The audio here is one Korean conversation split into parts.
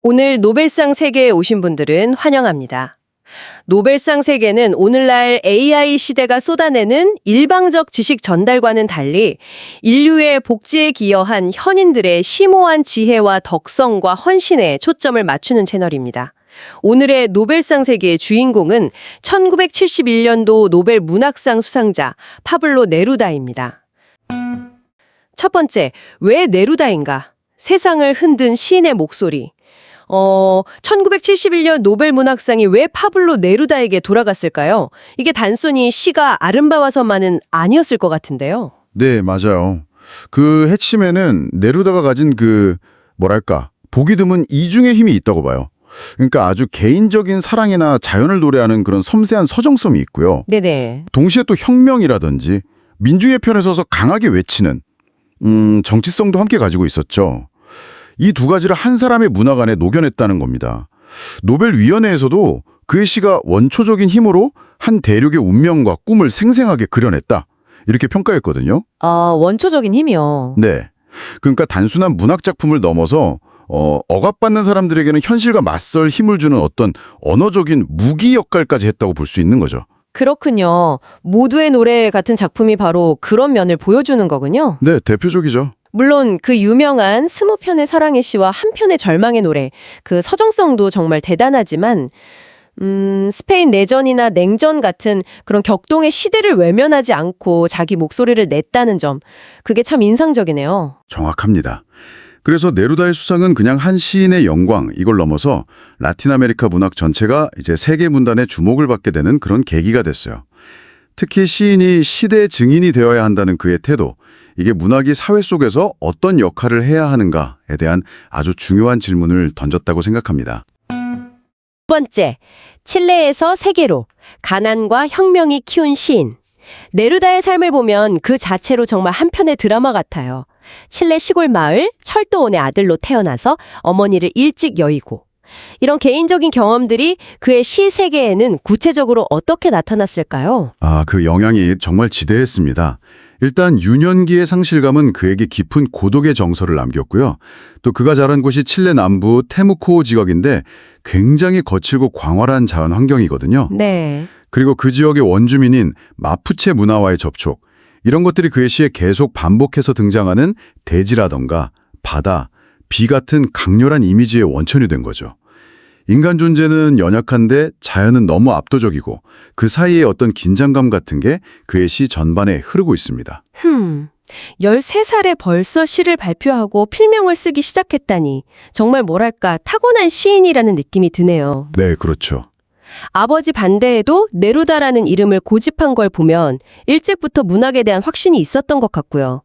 오늘 노벨상 세계에 오신 분들은 환영합니다. 노벨상 세계는 오늘날 AI 시대가 쏟아내는 일방적 지식 전달과는 달리 인류의 복지에 기여한 현인들의 심오한 지혜와 덕성과 헌신에 초점을 맞추는 채널입니다. 오늘의 노벨상 세계의 주인공은 1971년도 노벨 문학상 수상자 파블로 네루다입니다. 첫 번째, 왜 네루다인가? 세상을 흔든 시인의 목소리. 1971년 노벨 문학상이 왜 파블로 네루다에게 돌아갔을까요? 이게 단순히 시가 아름다워서만은 아니었을 것 같은데요. 네, 맞아요. 그 핵심에는 네루다가 가진 보기 드문 이중의 힘이 있다고 봐요. 그러니까 아주 개인적인 사랑이나 자연을 노래하는 그런 섬세한 서정성이 있고요. 네네. 동시에 또 혁명이라든지 민중의 편에 서서 강하게 외치는 정치성도 함께 가지고 있었죠. 이 두 가지를 한 사람의 문학 안에 녹여냈다는 겁니다. 노벨위원회에서도 그의 시가 원초적인 힘으로 한 대륙의 운명과 꿈을 생생하게 그려냈다. 이렇게 평가했거든요. 원초적인 힘이요. 네. 그러니까 단순한 문학 작품을 넘어서 억압받는 사람들에게는 현실과 맞설 힘을 주는 어떤 언어적인 무기 역할까지 했다고 볼 수 있는 거죠. 그렇군요. 모두의 노래 같은 작품이 바로 그런 면을 보여주는 거군요. 네, 대표적이죠. 물론 그 유명한 20편의 사랑의 시와 한 편의 절망의 노래, 그 서정성도 정말 대단하지만 스페인 내전이나 냉전 같은 그런 격동의 시대를 외면하지 않고 자기 목소리를 냈다는 점, 그게 참 인상적이네요. 정확합니다. 그래서 네루다의 수상은 그냥 한 시인의 영광, 이걸 넘어서 라틴 아메리카 문학 전체가 이제 세계 문단의 주목을 받게 되는 그런 계기가 됐어요. 특히 시인이 시대의 증인이 되어야 한다는 그의 태도, 이게 문학이 사회 속에서 어떤 역할을 해야 하는가에 대한 아주 중요한 질문을 던졌다고 생각합니다. 두 번째, 칠레에서 세계로 가난과 혁명이 키운 시인. 네루다의 삶을 보면 그 자체로 정말 한 편의 드라마 같아요. 칠레 시골 마을 철도원의 아들로 태어나서 어머니를 일찍 여의고 이런 개인적인 경험들이 그의 시 세계에는 구체적으로 어떻게 나타났을까요? 그 영향이 정말 지대했습니다. 일단 유년기의 상실감은 그에게 깊은 고독의 정서를 남겼고요. 또 그가 자란 곳이 칠레 남부 테무코 지역인데 굉장히 거칠고 광활한 자연 환경이거든요. 네. 그리고 그 지역의 원주민인 마푸체 문화와의 접촉, 이런 것들이 그의 시에 계속 반복해서 등장하는 대지라던가 바다, 비 같은 강렬한 이미지의 원천이 된 거죠. 인간 존재는 연약한데 자연은 너무 압도적이고 그 사이에 어떤 긴장감 같은 게 그의 시 전반에 흐르고 있습니다. 13살에 벌써 시를 발표하고 필명을 쓰기 시작했다니 정말 뭐랄까 타고난 시인이라는 느낌이 드네요. 네, 그렇죠. 아버지 반대에도 네루다라는 이름을 고집한 걸 보면 일찍부터 문학에 대한 확신이 있었던 것 같고요.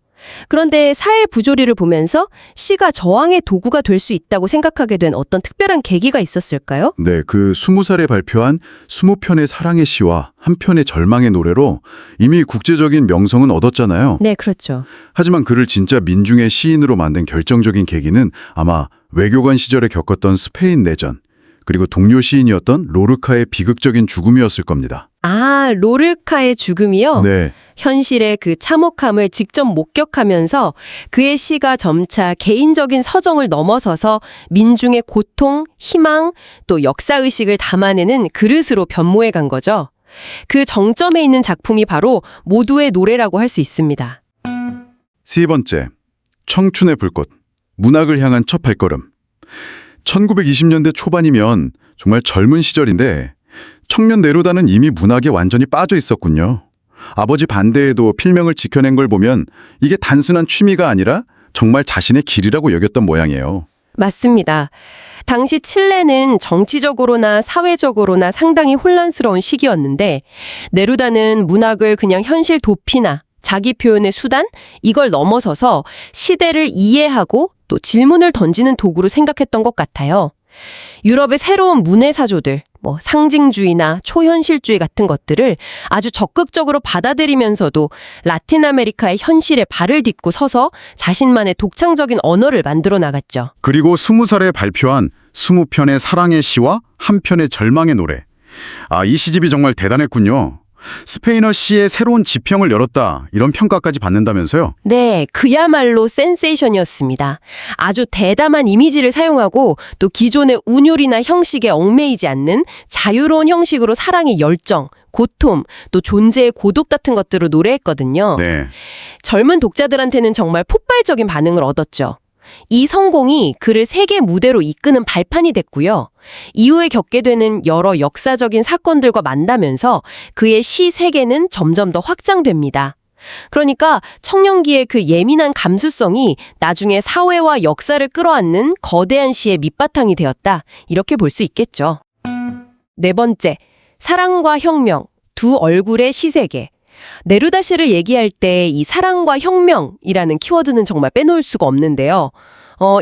그런데 사회 부조리를 보면서 시가 저항의 도구가 될 수 있다고 생각하게 된 어떤 특별한 계기가 있었을까요? 네, 그 20살에 발표한 20편의 사랑의 시와 한 편의 절망의 노래로 이미 국제적인 명성은 얻었잖아요. 네, 그렇죠. 하지만 그를 진짜 민중의 시인으로 만든 결정적인 계기는 아마 외교관 시절에 겪었던 스페인 내전, 그리고 동료 시인이었던 로르카의 비극적인 죽음이었을 겁니다. 로르카의 죽음이요? 네, 현실의 그 참혹함을 직접 목격하면서 그의 시가 점차 개인적인 서정을 넘어서서 민중의 고통, 희망, 또 역사의식을 담아내는 그릇으로 변모해 간 거죠. 그 정점에 있는 작품이 바로 모두의 노래라고 할 수 있습니다. 세 번째, 청춘의 불꽃, 문학을 향한 첫 발걸음. 1920년대 초반이면 정말 젊은 시절인데 청년 네루다는 이미 문학에 완전히 빠져 있었군요. 아버지 반대에도 필명을 지켜낸 걸 보면 이게 단순한 취미가 아니라 정말 자신의 길이라고 여겼던 모양이에요. 맞습니다. 당시 칠레는 정치적으로나 사회적으로나 상당히 혼란스러운 시기였는데 네루다는 문학을 그냥 현실 도피나 자기 표현의 수단? 이걸 넘어서서 시대를 이해하고 또 질문을 던지는 도구로 생각했던 것 같아요. 유럽의 새로운 문해사조들, 상징주의나 초현실주의 같은 것들을 아주 적극적으로 받아들이면서도 라틴 아메리카의 현실에 발을 딛고 서서 자신만의 독창적인 언어를 만들어 나갔죠. 그리고 20살에 발표한 20편의 사랑의 시와 한 편의 절망의 노래. 이 시집이 정말 대단했군요. 스페인어 시의 새로운 지평을 열었다. 이런 평가까지 받는다면서요? 네, 그야말로 센세이션이었습니다. 아주 대담한 이미지를 사용하고 또 기존의 운율이나 형식에 얽매이지 않는 자유로운 형식으로 사랑의 열정, 고통, 또 존재의 고독 같은 것들을 노래했거든요. 네. 젊은 독자들한테는 정말 폭발적인 반응을 얻었죠. 이 성공이 그를 세계 무대로 이끄는 발판이 됐고요. 이후에 겪게 되는 여러 역사적인 사건들과 만나면서 그의 시 세계는 점점 더 확장됩니다. 그러니까 청년기의 그 예민한 감수성이 나중에 사회와 역사를 끌어안는 거대한 시의 밑바탕이 되었다. 이렇게 볼 수 있겠죠. 네 번째, 사랑과 혁명, 두 얼굴의 시세계. 네루다시를 얘기할 때 이 사랑과 혁명이라는 키워드는 정말 빼놓을 수가 없는데요.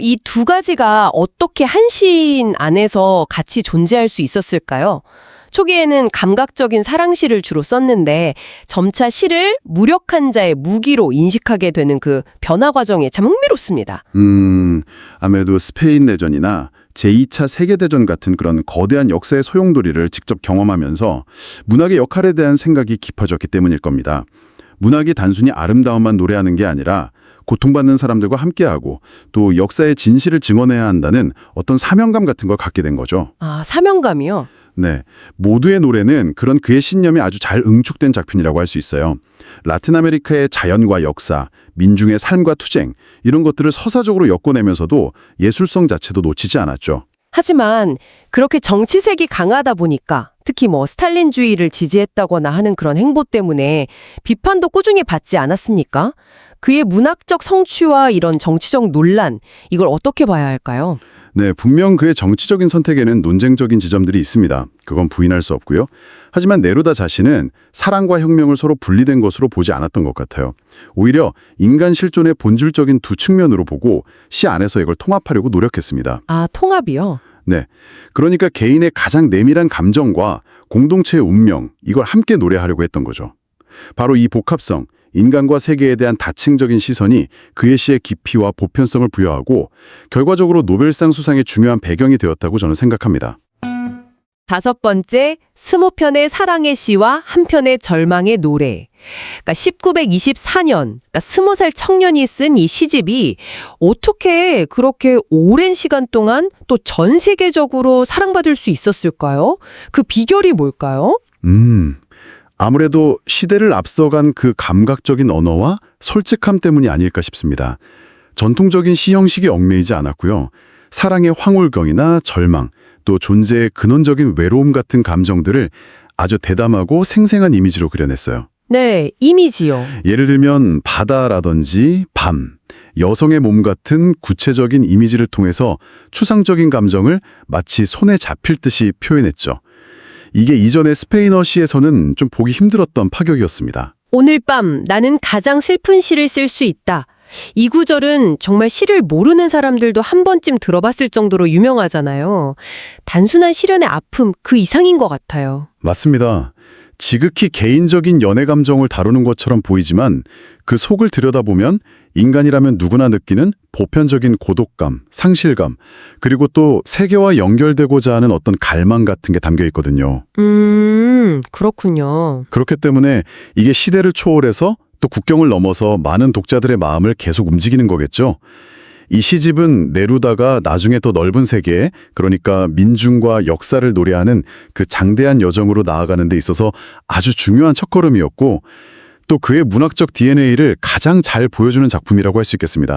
이 두 가지가 어떻게 한 시인 안에서 같이 존재할 수 있었을까요? 초기에는 감각적인 사랑시를 주로 썼는데 점차 시를 무력한 자의 무기로 인식하게 되는 그 변화 과정이 참 흥미롭습니다. 아무래도 스페인 내전이나 제2차 세계대전 같은 그런 거대한 역사의 소용돌이를 직접 경험하면서 문학의 역할에 대한 생각이 깊어졌기 때문일 겁니다. 문학이 단순히 아름다움만 노래하는 게 아니라 고통받는 사람들과 함께하고 또 역사의 진실을 증언해야 한다는 어떤 사명감 같은 걸 갖게 된 거죠. 아, 사명감이요? 네, 모두의 노래는 그런 그의 신념이 아주 잘 응축된 작品이라고 할 수 있어요. 라틴 아메리카의 자연과 역사, 민중의 삶과 투쟁 이런 것들을 서사적으로 엮어내면서도 예술성 자체도 놓치지 않았죠. 하지만 그렇게 정치색이 강하다 보니까 특히 스탈린주의를 지지했다거나 하는 그런 행보 때문에 비판도 꾸준히 받지 않았습니까? 그의 문학적 성취와 이런 정치적 논란, 이걸 어떻게 봐야 할까요? 네, 분명 그의 정치적인 선택에는 논쟁적인 지점들이 있습니다. 그건 부인할 수 없고요. 하지만 네루다 자신은 사랑과 혁명을 서로 분리된 것으로 보지 않았던 것 같아요. 오히려 인간 실존의 본질적인 두 측면으로 보고 시 안에서 이걸 통합하려고 노력했습니다. 아, 통합이요? 네, 그러니까 개인의 가장 내밀한 감정과 공동체의 운명, 이걸 함께 노래하려고 했던 거죠. 바로 이 복합성, 인간과 세계에 대한 다층적인 시선이 그의 시의 깊이와 보편성을 부여하고 결과적으로 노벨상 수상의 중요한 배경이 되었다고 저는 생각합니다. 다섯 번째, 20편의 사랑의 시와 한 편의 절망의 노래. 그러니까 1924년, 그러니까 20살 청년이 쓴 이 시집이 어떻게 그렇게 오랜 시간 동안 또 전 세계적으로 사랑받을 수 있었을까요? 그 비결이 뭘까요? 아무래도 시대를 앞서간 그 감각적인 언어와 솔직함 때문이 아닐까 싶습니다. 전통적인 시 형식이 얽매이지 않았고요. 사랑의 황홀경이나 절망, 또 존재의 근원적인 외로움 같은 감정들을 아주 대담하고 생생한 이미지로 그려냈어요. 네, 이미지요. 예를 들면 바다라든지 밤, 여성의 몸 같은 구체적인 이미지를 통해서 추상적인 감정을 마치 손에 잡힐 듯이 표현했죠. 이게 이전의 스페인어 시에서는 좀 보기 힘들었던 파격이었습니다. 오늘 밤 나는 가장 슬픈 시를 쓸 수 있다. 이 구절은 정말 시를 모르는 사람들도 한 번쯤 들어봤을 정도로 유명하잖아요. 단순한 시련의 아픔 그 이상인 것 같아요. 맞습니다. 지극히 개인적인 연애 감정을 다루는 것처럼 보이지만 그 속을 들여다보면 인간이라면 누구나 느끼는 보편적인 고독감, 상실감, 그리고 또 세계와 연결되고자 하는 어떤 갈망 같은 게 담겨 있거든요. 그렇군요. 그렇기 때문에 이게 시대를 초월해서 또 국경을 넘어서 많은 독자들의 마음을 계속 움직이는 거겠죠. 이 시집은 네루다가 나중에 더 넓은 세계, 그러니까 민중과 역사를 노래하는 그 장대한 여정으로 나아가는 데 있어서 아주 중요한 첫걸음이었고 또 그의 문학적 DNA를 가장 잘 보여주는 작품이라고 할 수 있겠습니다.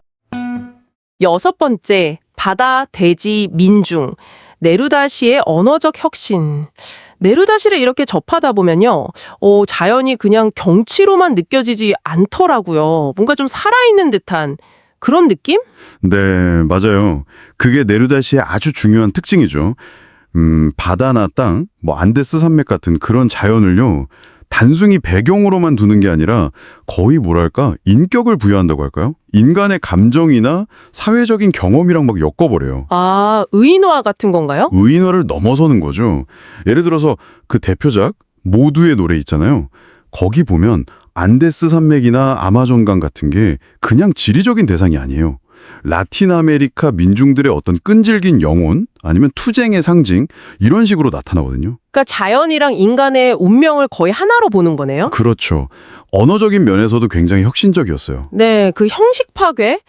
여섯 번째, 바다, 돼지, 민중. 네루다시의 언어적 혁신. 네루다시를 이렇게 접하다 보면요. 자연이 그냥 경치로만 느껴지지 않더라고요. 뭔가 좀 살아있는 듯한 그런 느낌? 네, 맞아요. 그게 네루다시의 아주 중요한 특징이죠. 바다나 땅, 안데스 산맥 같은 그런 자연을요. 단순히 배경으로만 두는 게 아니라 거의 뭐랄까 인격을 부여한다고 할까요? 인간의 감정이나 사회적인 경험이랑 막 엮어버려요. 아, 의인화 같은 건가요? 의인화를 넘어서는 거죠. 예를 들어서 그 대표작 모두의 노래 있잖아요. 거기 보면 안데스 산맥이나 아마존강 같은 게 그냥 지리적인 대상이 아니에요. 라틴 아메리카 민중들의 어떤 끈질긴 영혼 아니면 투쟁의 상징 이런 식으로 나타나거든요. 그러니까 자연이랑 인간의 운명을 거의 하나로 보는 거네요. 그렇죠. 언어적인 면에서도 굉장히 혁신적이었어요. 네, 그 형식 파괴,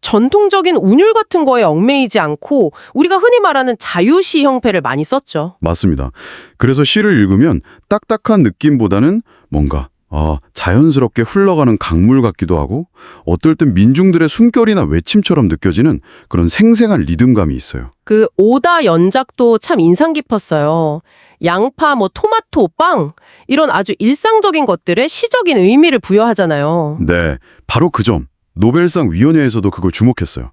전통적인 운율 같은 거에 얽매이지 않고 우리가 흔히 말하는 자유시 형패를 많이 썼죠. 맞습니다. 그래서 시를 읽으면 딱딱한 느낌보다는 뭔가 자연스럽게 흘러가는 강물 같기도 하고 어떨 땐 민중들의 숨결이나 외침처럼 느껴지는 그런 생생한 리듬감이 있어요. 그 오다 연작도 참 인상 깊었어요. 양파, 토마토, 빵 이런 아주 일상적인 것들에 시적인 의미를 부여하잖아요. 네, 바로 그 점. 노벨상 위원회에서도 그걸 주목했어요.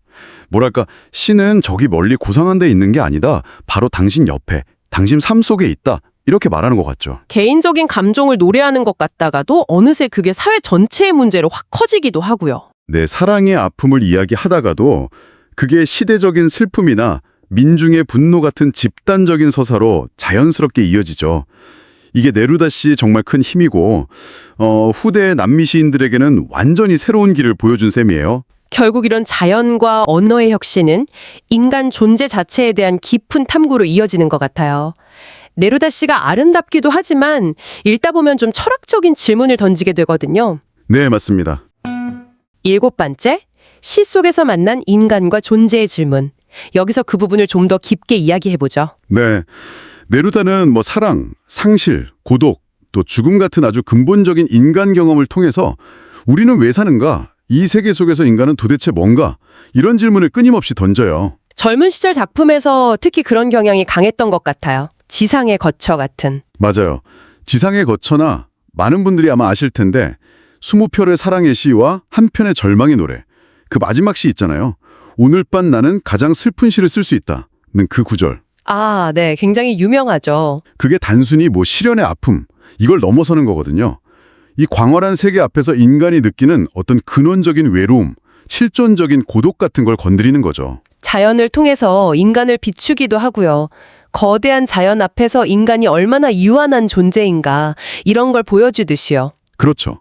뭐랄까, 시는 저기 멀리 고상한 데 있는 게 아니다. 바로 당신 옆에, 당신 삶 속에 있다. 이렇게 말하는 것 같죠. 개인적인 감정을 노래하는 것 같다가도 어느새 그게 사회 전체의 문제로 확 커지기도 하고요. 네, 사랑의 아픔을 이야기하다가도 그게 시대적인 슬픔이나 민중의 분노 같은 집단적인 서사로 자연스럽게 이어지죠. 이게 네루다 씨의 정말 큰 힘이고 후대의 남미 시인들에게는 완전히 새로운 길을 보여준 셈이에요. 결국 이런 자연과 언어의 혁신은 인간 존재 자체에 대한 깊은 탐구로 이어지는 것 같아요. 네루다 씨가 아름답기도 하지만 읽다 보면 좀 철학적인 질문을 던지게 되거든요. 네, 맞습니다. 7번째, 시 속에서 만난 인간과 존재의 질문. 여기서 그 부분을 좀 더 깊게 이야기해보죠. 네, 네루다는 사랑, 상실, 고독, 또 죽음 같은 아주 근본적인 인간 경험을 통해서 우리는 왜 사는가? 이 세계 속에서 인간은 도대체 뭔가? 이런 질문을 끊임없이 던져요. 젊은 시절 작품에서 특히 그런 경향이 강했던 것 같아요. 지상의 거처 같은. 맞아요. 지상의 거처나 많은 분들이 아마 아실 텐데 20편의 사랑의 시와 한 편의 절망의 노래. 그 마지막 시 있잖아요. 오늘 밤 나는 가장 슬픈 시를 쓸 수 있다는 그 구절. 아, 네. 굉장히 유명하죠. 그게 단순히 시련의 아픔, 이걸 넘어서는 거거든요. 이 광활한 세계 앞에서 인간이 느끼는 어떤 근원적인 외로움, 실존적인 고독 같은 걸 건드리는 거죠. 자연을 통해서 인간을 비추기도 하고요. 거대한 자연 앞에서 인간이 얼마나 유한한 존재인가 이런 걸 보여주듯이요. 그렇죠.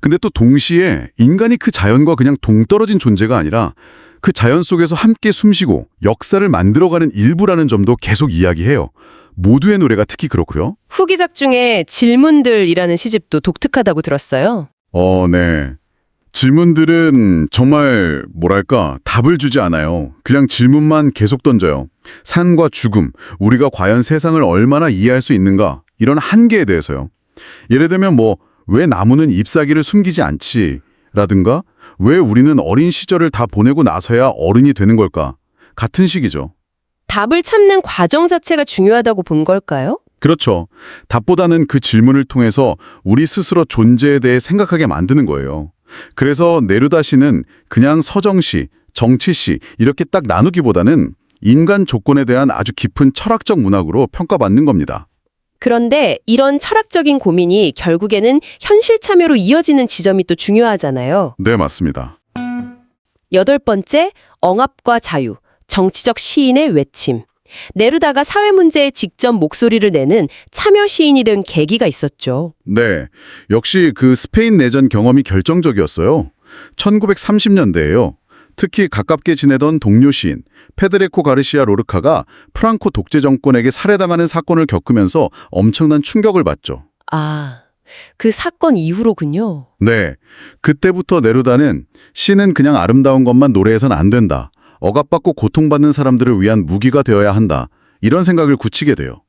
근데 또 동시에 인간이 그 자연과 그냥 동떨어진 존재가 아니라 그 자연 속에서 함께 숨쉬고 역사를 만들어가는 일부라는 점도 계속 이야기해요. 모두의 노래가 특히 그렇고요. 후기작 중에 질문들이라는 시집도 독특하다고 들었어요. 네. 질문들은 정말 답을 주지 않아요. 그냥 질문만 계속 던져요. 산과 죽음, 우리가 과연 세상을 얼마나 이해할 수 있는가? 이런 한계에 대해서요. 예를 들면 왜 나무는 잎사귀를 숨기지 않지? 라든가 왜 우리는 어린 시절을 다 보내고 나서야 어른이 되는 걸까? 같은 식이죠. 답을 찾는 과정 자체가 중요하다고 본 걸까요? 그렇죠. 답보다는 그 질문을 통해서 우리 스스로 존재에 대해 생각하게 만드는 거예요. 그래서 네루다 시는 그냥 서정시, 정치시 이렇게 딱 나누기보다는 인간 조건에 대한 아주 깊은 철학적 문학으로 평가받는 겁니다. 그런데 이런 철학적인 고민이 결국에는 현실 참여로 이어지는 지점이 또 중요하잖아요. 네, 맞습니다. 8번째, 억압과 자유, 정치적 시인의 외침. 네루다가 사회 문제에 직접 목소리를 내는 참여 시인이 된 계기가 있었죠. 네, 역시 그 스페인 내전 경험이 결정적이었어요. 1930년대에요. 특히 가깝게 지내던 동료 시인 페데리코 가르시아 로르카가 프랑코 독재 정권에게 살해당하는 사건을 겪으면서 엄청난 충격을 받죠. 아, 그 사건 이후로군요. 네, 그때부터 네루다는 시는 그냥 아름다운 것만 노래해선 안 된다. 억압받고 고통받는 사람들을 위한 무기가 되어야 한다. 이런 생각을 굳히게 돼요.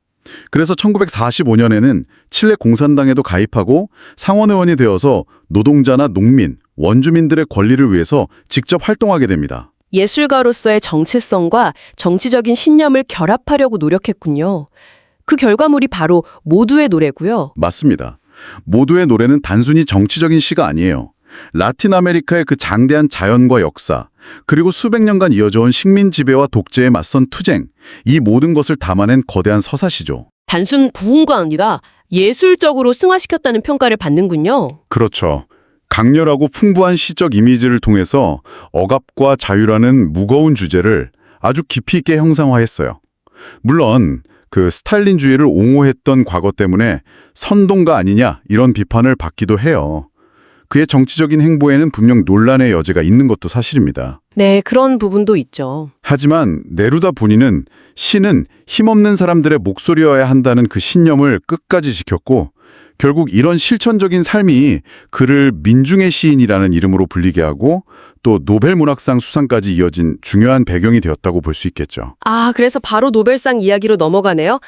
그래서 1945년에는 칠레 공산당에도 가입하고 상원의원이 되어서 노동자나 농민, 원주민들의 권리를 위해서 직접 활동하게 됩니다. 예술가로서의 정체성과 정치적인 신념을 결합하려고 노력했군요. 그 결과물이 바로 모두의 노래고요. 맞습니다. 모두의 노래는 단순히 정치적인 시가 아니에요. 라틴 아메리카의 그 장대한 자연과 역사, 그리고 수백 년간 이어져온 식민 지배와 독재에 맞선 투쟁, 이 모든 것을 담아낸 거대한 서사시죠. 단순 부흥가 아니라 예술적으로 승화시켰다는 평가를 받는군요. 그렇죠. 강렬하고 풍부한 시적 이미지를 통해서 억압과 자유라는 무거운 주제를 아주 깊이 있게 형상화했어요. 물론 그 스탈린주의를 옹호했던 과거 때문에 선동가 아니냐 이런 비판을 받기도 해요. 그의 정치적인 행보에는 분명 논란의 여지가 있는 것도 사실입니다. 네, 그런 부분도 있죠. 하지만 네루다 본인은 시는 힘없는 사람들의 목소리여야 한다는 그 신념을 끝까지 지켰고 결국 이런 실천적인 삶이 그를 민중의 시인이라는 이름으로 불리게 하고 또 노벨 문학상 수상까지 이어진 중요한 배경이 되었다고 볼 수 있겠죠. 아, 그래서 바로 노벨상 이야기로 넘어가네요.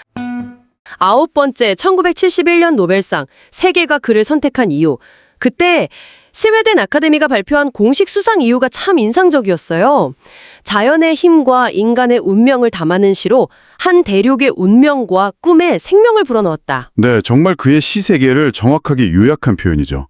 9번째 1971년 노벨상, 세계가 그를 선택한 이유. 그때 스웨덴 아카데미가 발표한 공식 수상 이유가 참 인상적이었어요. 자연의 힘과 인간의 운명을 담아낸 시로 한 대륙의 운명과 꿈에 생명을 불어넣었다. 네, 정말 그의 시 세계를 정확하게 요약한 표현이죠.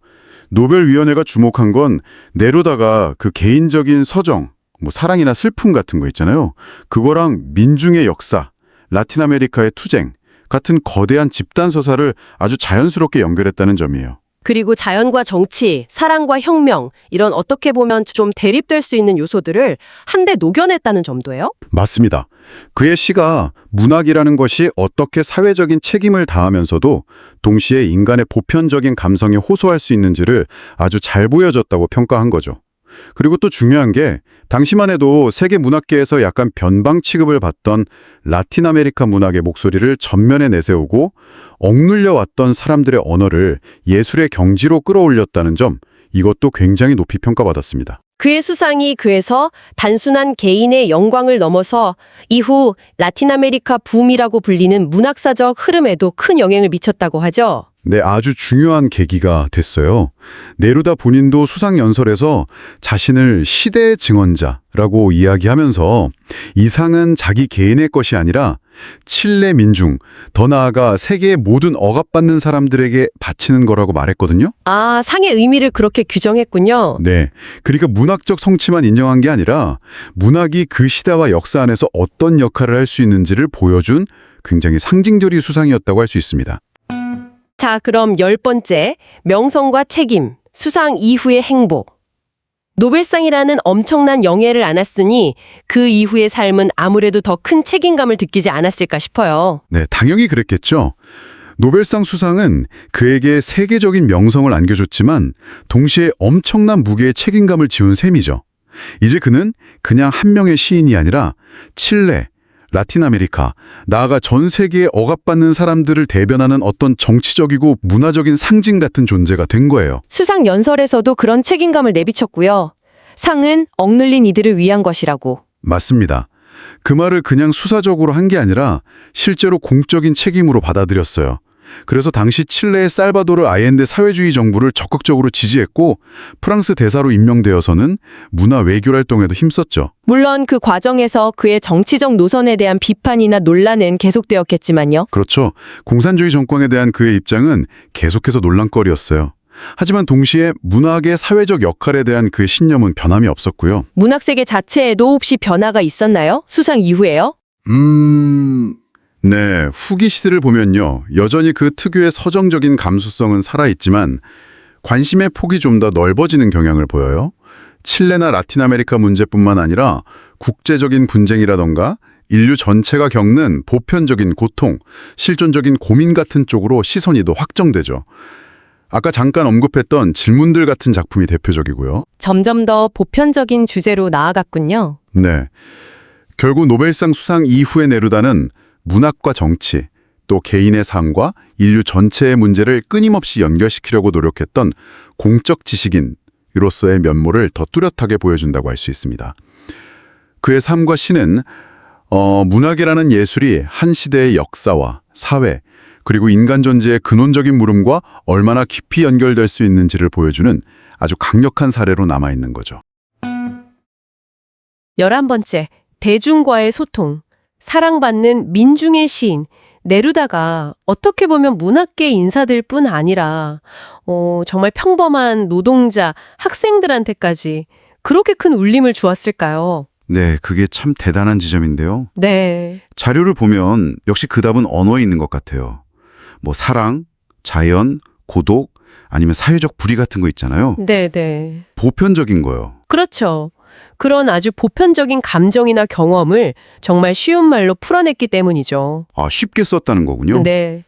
노벨위원회가 주목한 건 네루다가 그 개인적인 서정, 사랑이나 슬픔 같은 거 있잖아요. 그거랑 민중의 역사, 라틴 아메리카의 투쟁 같은 거대한 집단 서사를 아주 자연스럽게 연결했다는 점이에요. 그리고 자연과 정치, 사랑과 혁명, 이런 어떻게 보면 좀 대립될 수 있는 요소들을 한데 녹여냈다는 점도예요. 맞습니다. 그의 시가 문학이라는 것이 어떻게 사회적인 책임을 다하면서도 동시에 인간의 보편적인 감성에 호소할 수 있는지를 아주 잘 보여줬다고 평가한 거죠. 그리고 또 중요한 게 당시만 해도 세계 문학계에서 약간 변방 취급을 받던 라틴 아메리카 문학의 목소리를 전면에 내세우고 억눌려 왔던 사람들의 언어를 예술의 경지로 끌어올렸다는 점, 이것도 굉장히 높이 평가받았습니다. 그의 수상이 그에서 단순한 개인의 영광을 넘어서 이후 라틴 아메리카 붐이라고 불리는 문학사적 흐름에도 큰 영향을 미쳤다고 하죠. 네, 아주 중요한 계기가 됐어요. 네루다 본인도 수상 연설에서 자신을 시대의 증언자라고 이야기하면서 이 상은 자기 개인의 것이 아니라 칠레 민중, 더 나아가 세계의 모든 억압받는 사람들에게 바치는 거라고 말했거든요. 아, 상의 의미를 그렇게 규정했군요. 네, 그러니까 문학적 성취만 인정한 게 아니라 문학이 그 시대와 역사 안에서 어떤 역할을 할 수 있는지를 보여준 굉장히 상징적인 수상이었다고 할 수 있습니다. 자, 그럼 10번째, 명성과 책임, 수상 이후의 행보. 노벨상이라는 엄청난 영예를 안았으니 그 이후의 삶은 아무래도 더 큰 책임감을 느끼지 않았을까 싶어요. 네, 당연히 그랬겠죠. 노벨상 수상은 그에게 세계적인 명성을 안겨줬지만 동시에 엄청난 무게의 책임감을 지운 셈이죠. 이제 그는 그냥 한 명의 시인이 아니라 칠레, 라틴 아메리카, 나아가 전 세계에 억압받는 사람들을 대변하는 어떤 정치적이고 문화적인 상징 같은 존재가 된 거예요. 수상 연설에서도 그런 책임감을 내비쳤고요. 상은 억눌린 이들을 위한 것이라고. 맞습니다. 그 말을 그냥 수사적으로 한 게 아니라 실제로 공적인 책임으로 받아들였어요. 그래서 당시 칠레의 살바도르 아옌데 사회주의 정부를 적극적으로 지지했고 프랑스 대사로 임명되어서는 문화 외교 활동에도 힘썼죠. 물론 그 과정에서 그의 정치적 노선에 대한 비판이나 논란은 계속되었겠지만요. 그렇죠. 공산주의 정권에 대한 그의 입장은 계속해서 논란거리였어요. 하지만 동시에 문학의 사회적 역할에 대한 그의 신념은 변함이 없었고요. 문학세계 자체에도 혹시 변화가 있었나요? 수상 이후에요? 네, 후기 시대를 보면요. 여전히 그 특유의 서정적인 감수성은 살아있지만 관심의 폭이 좀 더 넓어지는 경향을 보여요. 칠레나 라틴 아메리카 문제뿐만 아니라 국제적인 분쟁이라던가 인류 전체가 겪는 보편적인 고통, 실존적인 고민 같은 쪽으로 시선이 더 확정되죠. 아까 잠깐 언급했던 질문들 같은 작품이 대표적이고요. 점점 더 보편적인 주제로 나아갔군요. 네, 결국 노벨상 수상 이후의 네루다는 문학과 정치, 또 개인의 삶과 인류 전체의 문제를 끊임없이 연결시키려고 노력했던 공적 지식인으로서의 면모를 더 뚜렷하게 보여준다고 할 수 있습니다. 그의 삶과 시는 문학이라는 예술이 한 시대의 역사와 사회, 그리고 인간 존재의 근원적인 물음과 얼마나 깊이 연결될 수 있는지를 보여주는 아주 강력한 사례로 남아있는 거죠. 11번째, 대중과의 소통. 사랑받는 민중의 시인, 네루다가 어떻게 보면 문학계 인사들 뿐 아니라 정말 평범한 노동자, 학생들한테까지 그렇게 큰 울림을 주었을까요? 네, 그게 참 대단한 지점인데요. 네. 자료를 보면 역시 그 답은 언어에 있는 것 같아요. 사랑, 자연, 고독, 아니면 사회적 불의 같은 거 있잖아요. 네네. 보편적인 거요. 그렇죠. 그런 아주 보편적인 감정이나 경험을 정말 쉬운 말로 풀어냈기 때문이죠. 아, 쉽게 썼다는 거군요. 네.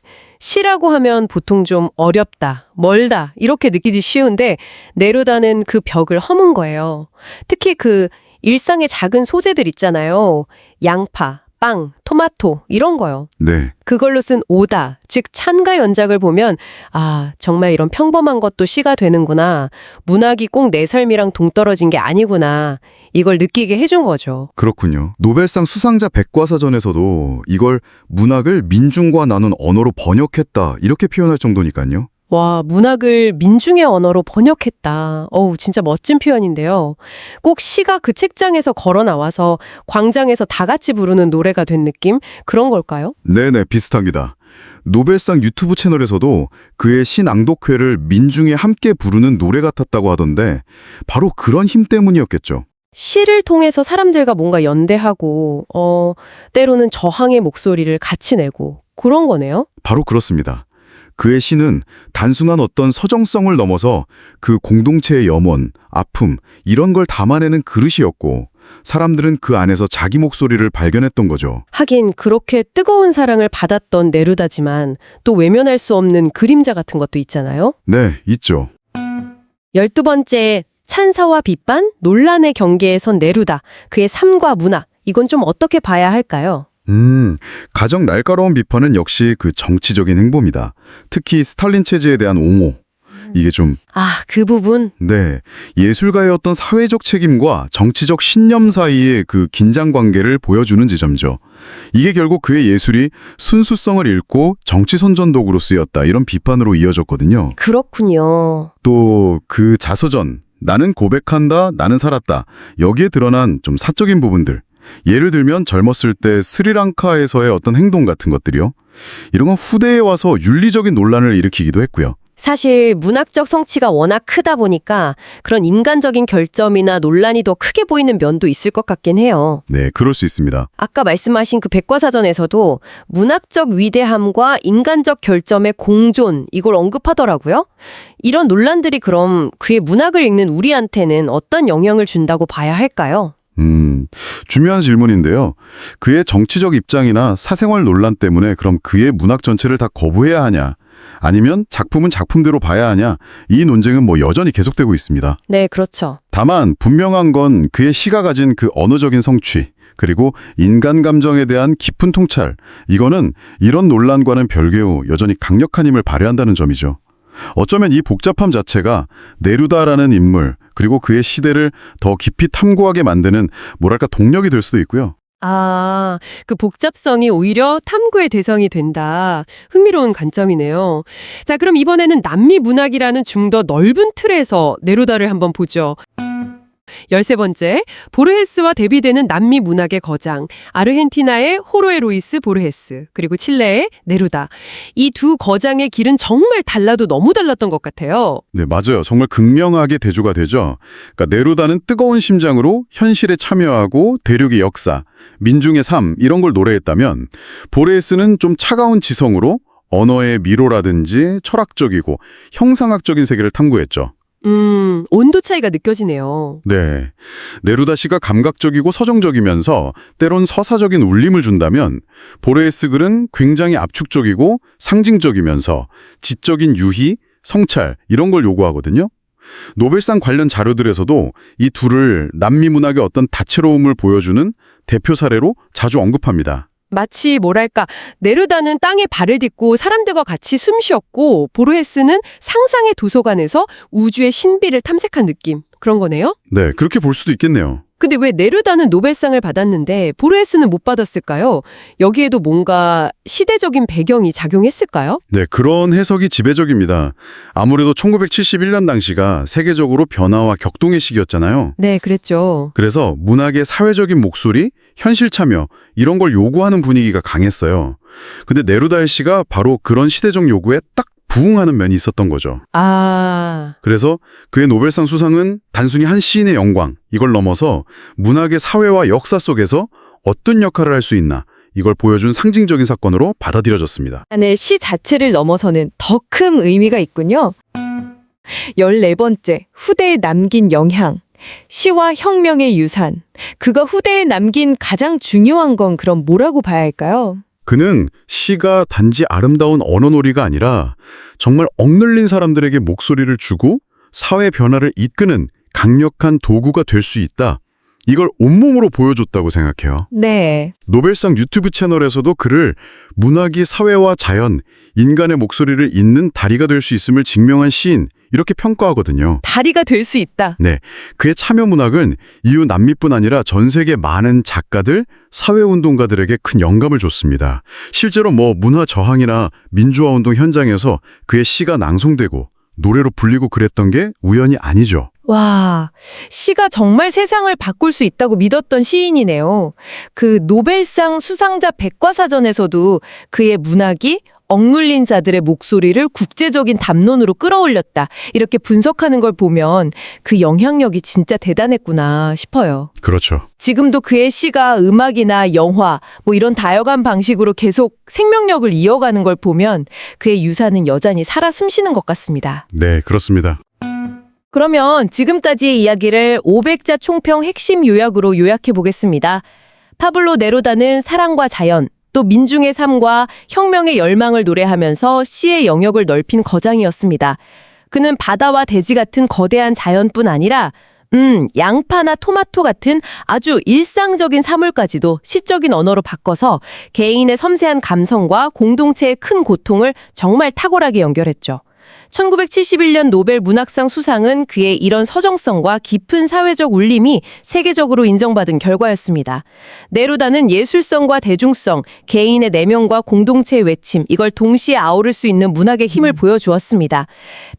시라고 하면 보통 좀 어렵다, 멀다 이렇게 느끼기 쉬운데 네루다는 그 벽을 허문 거예요. 특히 그 일상의 작은 소재들 있잖아요. 양파, 빵, 토마토 이런 거요. 네. 그걸로 쓴 오다, 즉 찬가 연작을 보면 아, 정말 이런 평범한 것도 시가 되는구나. 문학이 꼭 내 삶이랑 동떨어진 게 아니구나. 이걸 느끼게 해준 거죠. 그렇군요. 노벨상 수상자 백과사전에서도 이걸 문학을 민중과 나눈 언어로 번역했다 이렇게 표현할 정도니까요. 와, 문학을 민중의 언어로 번역했다. 어우, 진짜 멋진 표현인데요. 꼭 시가 그 책장에서 걸어 나와서 광장에서 다 같이 부르는 노래가 된 느낌? 그런 걸까요? 네네, 비슷합니다. 노벨상 유튜브 채널에서도 그의 시 낭독회를 민중이 함께 부르는 노래 같았다고 하던데 바로 그런 힘 때문이었겠죠. 시를 통해서 사람들과 뭔가 연대하고, 때로는 저항의 목소리를 같이 내고, 그런 거네요. 바로 그렇습니다. 그의 시는 단순한 어떤 서정성을 넘어서 그 공동체의 염원, 아픔 이런 걸 담아내는 그릇이었고 사람들은 그 안에서 자기 목소리를 발견했던 거죠. 하긴 그렇게 뜨거운 사랑을 받았던 네루다지만 또 외면할 수 없는 그림자 같은 것도 있잖아요. 네, 있죠. 12번째, 찬사와 비판, 논란의 경계에 선 네루다. 그의 삶과 문학. 이건 좀 어떻게 봐야 할까요? 가장 날카로운 비판은 역시 그 정치적인 행보입니다. 특히 스탈린 체제에 대한 옹호. 이게 좀, 아, 그 부분. 네, 예술가의 어떤 사회적 책임과 정치적 신념 사이의 그 긴장 관계를 보여주는 지점이죠. 이게 결국 그의 예술이 순수성을 잃고 정치 선전도구로 쓰였다. 이런 비판으로 이어졌거든요. 그렇군요. 또 그 자서전, 나는 고백한다, 나는 살았다. 여기에 드러난 좀 사적인 부분들. 예를 들면 젊었을 때 스리랑카에서의 어떤 행동 같은 것들이요. 이런 건 후대에 와서 윤리적인 논란을 일으키기도 했고요. 사실 문학적 성취가 워낙 크다 보니까 그런 인간적인 결점이나 논란이 더 크게 보이는 면도 있을 것 같긴 해요. 네, 그럴 수 있습니다. 아까 말씀하신 그 백과사전에서도 문학적 위대함과 인간적 결점의 공존, 이걸 언급하더라고요. 이런 논란들이 그럼 그의 문학을 읽는 우리한테는 어떤 영향을 준다고 봐야 할까요? 중요한 질문인데요. 그의 정치적 입장이나 사생활 논란 때문에 그럼 그의 문학 전체를 다 거부해야 하냐? 아니면 작품은 작품대로 봐야 하냐? 이 논쟁은 여전히 계속되고 있습니다. 네, 그렇죠. 다만 분명한 건 그의 시가 가진 그 언어적인 성취, 그리고 인간 감정에 대한 깊은 통찰, 이거는 이런 논란과는 별개로 여전히 강력한 힘을 발휘한다는 점이죠. 어쩌면 이 복잡함 자체가 네루다라는 인물, 그리고 그의 시대를 더 깊이 탐구하게 만드는 뭐랄까 동력이 될 수도 있고요. 아, 그 복잡성이 오히려 탐구의 대상이 된다. 흥미로운 관점이네요. 자, 그럼 이번에는 남미 문학이라는 좀 더 넓은 틀에서 네루다를 한번 보죠. 13번째, 보르헤스와 대비되는 남미 문학의 거장, 아르헨티나의 호르헤 루이스 보르헤스, 그리고 칠레의 네루다. 이 두 거장의 길은 정말 달라도 너무 달랐던 것 같아요. 네, 맞아요. 정말 극명하게 대조가 되죠. 그러니까 네루다는 뜨거운 심장으로 현실에 참여하고 대륙의 역사, 민중의 삶 이런 걸 노래했다면 보르헤스는 좀 차가운 지성으로 언어의 미로라든지 철학적이고 형상학적인 세계를 탐구했죠. 온도 차이가 느껴지네요. 네. 네루다 씨가 감각적이고 서정적이면서 때론 서사적인 울림을 준다면 보르헤스 글은 굉장히 압축적이고 상징적이면서 지적인 유희, 성찰 이런 걸 요구하거든요. 노벨상 관련 자료들에서도 이 둘을 남미 문학의 어떤 다채로움을 보여주는 대표 사례로 자주 언급합니다. 마치 뭐랄까, 네루다는 땅에 발을 딛고 사람들과 같이 숨 쉬었고 보르헤스는 상상의 도서관에서 우주의 신비를 탐색한 느낌. 그런 거네요? 네, 그렇게 볼 수도 있겠네요. 근데 왜 네루다는 노벨상을 받았는데 보르헤스는 못 받았을까요? 여기에도 뭔가 시대적인 배경이 작용했을까요? 네, 그런 해석이 지배적입니다. 아무래도 1971년 당시가 세계적으로 변화와 격동의 시기였잖아요. 네, 그랬죠. 그래서 문학의 사회적인 목소리, 현실 참여 이런 걸 요구하는 분위기가 강했어요. 근데 네루다 씨가 바로 그런 시대적 요구에 딱 부응하는 면이 있었던 거죠. 아, 그래서 그의 노벨상 수상은 단순히 한 시인의 영광, 이걸 넘어서 문학의 사회와 역사 속에서 어떤 역할을 할 수 있나, 이걸 보여준 상징적인 사건으로 받아들여졌습니다. 안에 시 자체를 넘어서는 더 큰 의미가 있군요. 14번째, 후대에 남긴 영향. 시와 혁명의 유산. 그가 후대에 남긴 가장 중요한 건 그럼 뭐라고 봐야 할까요? 그는 시 시가 단지 아름다운 언어놀이가 아니라 정말 억눌린 사람들에게 목소리를 주고 사회 변화를 이끄는 강력한 도구가 될 수 있다. 이걸 온몸으로 보여줬다고 생각해요. 네. 노벨상 유튜브 채널에서도 그를 문학이 사회와 자연, 인간의 목소리를 잇는 다리가 될 수 있음을 증명한 시인, 이렇게 평가하거든요. 다리가 될 수 있다. 네, 그의 참여 문학은 이웃 남미뿐 아니라 전 세계 많은 작가들, 사회운동가들에게 큰 영감을 줬습니다. 실제로 문화 저항이나 민주화운동 현장에서 그의 시가 낭송되고 노래로 불리고 그랬던 게 우연이 아니죠. 와, 시가 정말 세상을 바꿀 수 있다고 믿었던 시인이네요. 그 노벨상 수상자 백과사전에서도 그의 문학이 억눌린 자들의 목소리를 국제적인 담론으로 끌어올렸다. 이렇게 분석하는 걸 보면 그 영향력이 진짜 대단했구나 싶어요. 그렇죠. 지금도 그의 시가 음악이나 영화, 이런 다양한 방식으로 계속 생명력을 이어가는 걸 보면 그의 유산은 여전히 살아 숨쉬는 것 같습니다. 네, 그렇습니다. 그러면 지금까지의 이야기를 500자 총평 핵심 요약으로 요약해 보겠습니다. 파블로 네루다는 사랑과 자연, 또 민중의 삶과 혁명의 열망을 노래하면서 시의 영역을 넓힌 거장이었습니다. 그는 바다와 대지 같은 거대한 자연뿐 아니라 양파나 토마토 같은 아주 일상적인 사물까지도 시적인 언어로 바꿔서 개인의 섬세한 감성과 공동체의 큰 고통을 정말 탁월하게 연결했죠. 1971년 노벨 문학상 수상은 그의 이런 서정성과 깊은 사회적 울림이 세계적으로 인정받은 결과였습니다. 네루다는 예술성과 대중성, 개인의 내면과 공동체의 외침, 이걸 동시에 아우를 수 있는 문학의 힘을 보여주었습니다.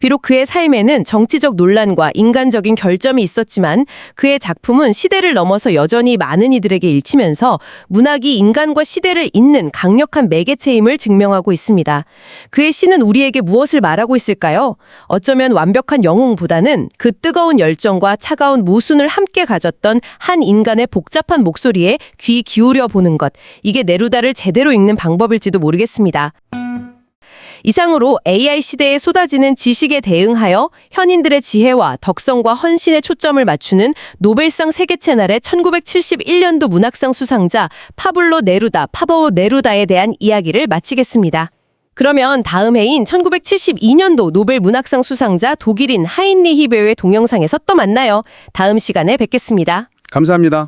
비록 그의 삶에는 정치적 논란과 인간적인 결점이 있었지만 그의 작품은 시대를 넘어서 여전히 많은 이들에게 읽히면서 문학이 인간과 시대를 잇는 강력한 매개체임을 증명하고 있습니다. 그의 시는 우리에게 무엇을 말하고 있을까요? 어쩌면 완벽한 영웅보다는 그 뜨거운 열정과 차가운 모순을 함께 가졌던 한 인간의 복잡한 목소리에 귀 기울여 보는 것, 이게 네루다를 제대로 읽는 방법일지도 모르겠습니다. 이상으로 AI 시대에 쏟아지는 지식에 대응하여 현인들의 지혜와 덕성과 헌신에 초점을 맞추는 노벨상 세계 채널의 1971년도 문학상 수상자 파블로 네루다에 대한 이야기를 마치겠습니다. 그러면 다음 해인 1972년도 노벨 문학상 수상자 독일인 하인리히 베의 동영상에서 또 만나요. 다음 시간에 뵙겠습니다. 감사합니다.